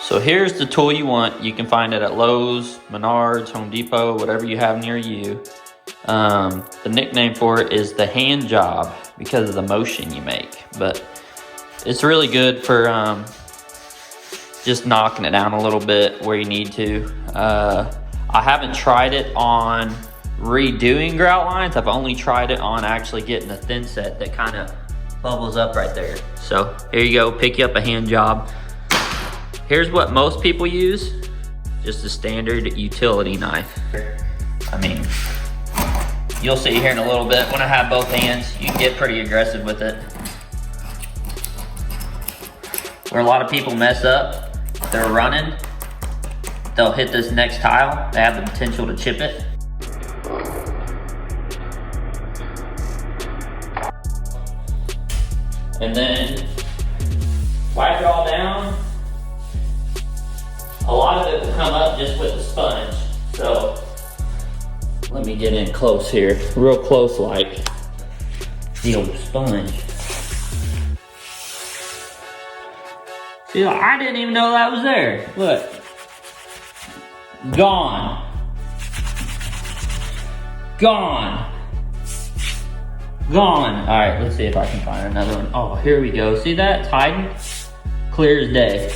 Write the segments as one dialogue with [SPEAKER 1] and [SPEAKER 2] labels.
[SPEAKER 1] So here's the tool you want. You can find it at Lowe's, Menards, Home Depot, whatever you have near you. The nickname for it is the hand job because of the motion you make, but it's really good for just knocking it down a little bit where you need to. I haven't tried it on redoing grout lines. I've only tried it on actually getting a thin set that kind of bubbles up right there. So here you go, pick you up a hand job. Here's what most people use, just a standard utility knife. I mean, you'll see here in a little bit, when I have both hands, you can get pretty aggressive with it. Where a lot of people mess up, they're running, they'll hit this next tile, they have the potential to chip it. And then wipe it all down. A lot of it will come up just with the sponge. So let me get in close here, real close like the old sponge. See, I didn't even know that was there. Look, gone. Gone. Gone. All right, let's see if I can find another one. Oh, here we go. See that? It's hiding. Clear as day.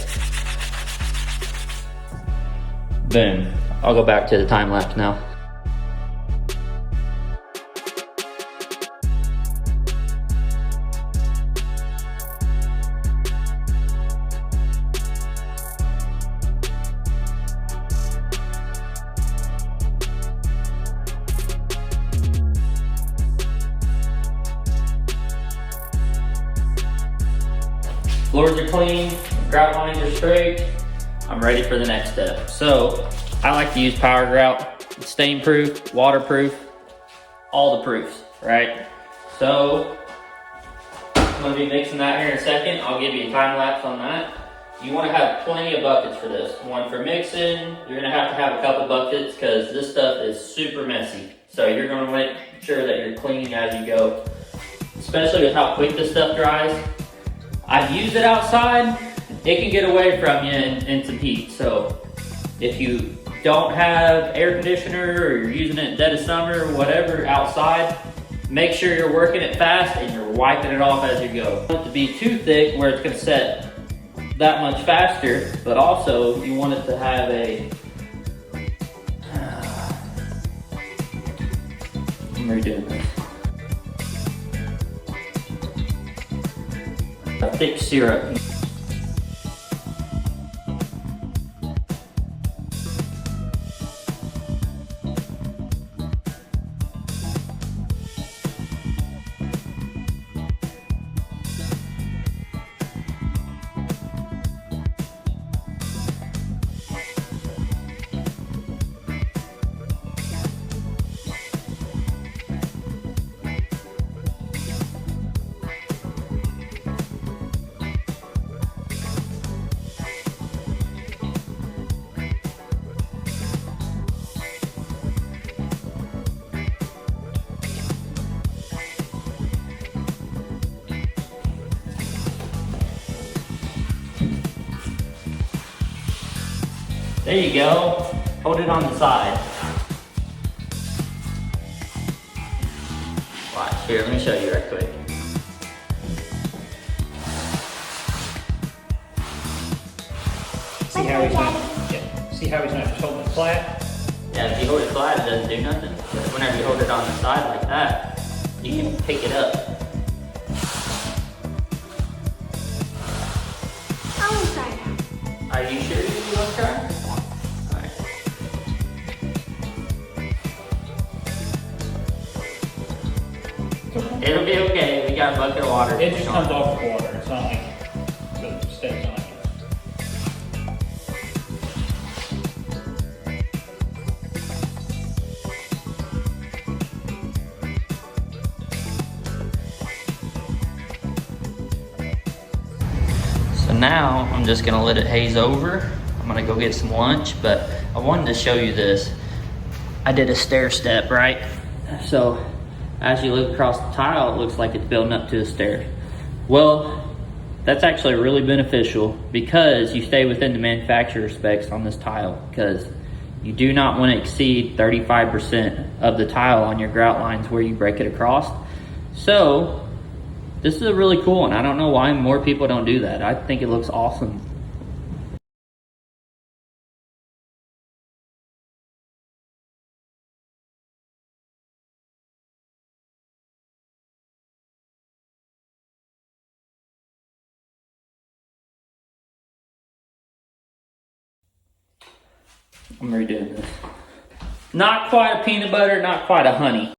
[SPEAKER 1] Boom. I'll go back to the time lapse now. Floors are clean, grout lines are straight. I'm ready for the next step. So I like to use power grout. It's stain proof, waterproof, all the proofs, right? So I'm gonna be mixing that here in a second. I'll give you a time lapse on that. You wanna have plenty of buckets for this. One for mixing, you're gonna have to have a couple buckets because this stuff is super messy. So you're gonna make sure that you're cleaning as you go, especially with how quick this stuff dries. I've used it outside. It can get away from you in some heat. So if you don't have air conditioner or you're using it in dead of summer or whatever outside, make sure you're working it fast and you're wiping it off as you go. You don't want it to be too thick where it's gonna set that much faster, but also you want it to have I'm redoing this. A thick syrup. There you go. Hold it on the side. Watch, here, let me show you right quick.
[SPEAKER 2] See how he's not just holding it flat?
[SPEAKER 1] Yeah, if you hold it flat, it doesn't do nothing. But whenever you hold it on the side like that, you can pick it up.
[SPEAKER 3] I want to try it out.
[SPEAKER 1] Are you sure you want to try? Alright. It'll be okay. We got a bucket of water.
[SPEAKER 2] It just comes off the water. It's not like it stays on you.
[SPEAKER 1] So now I'm just gonna let it haze over. I'm gonna go get some lunch, but I wanted to show you this. I did a stair step, right? So as you look across the tile, it looks like it's building up to a stair. Well, That's actually really beneficial because you stay within the manufacturer specs on this tile, because you do not want to exceed 35% of the tile on your grout lines where you break it across. So this is a really cool one. I don't know why more people don't do that. I think it looks awesome. I'm redoing this. Not quite a peanut butter, not quite a honey.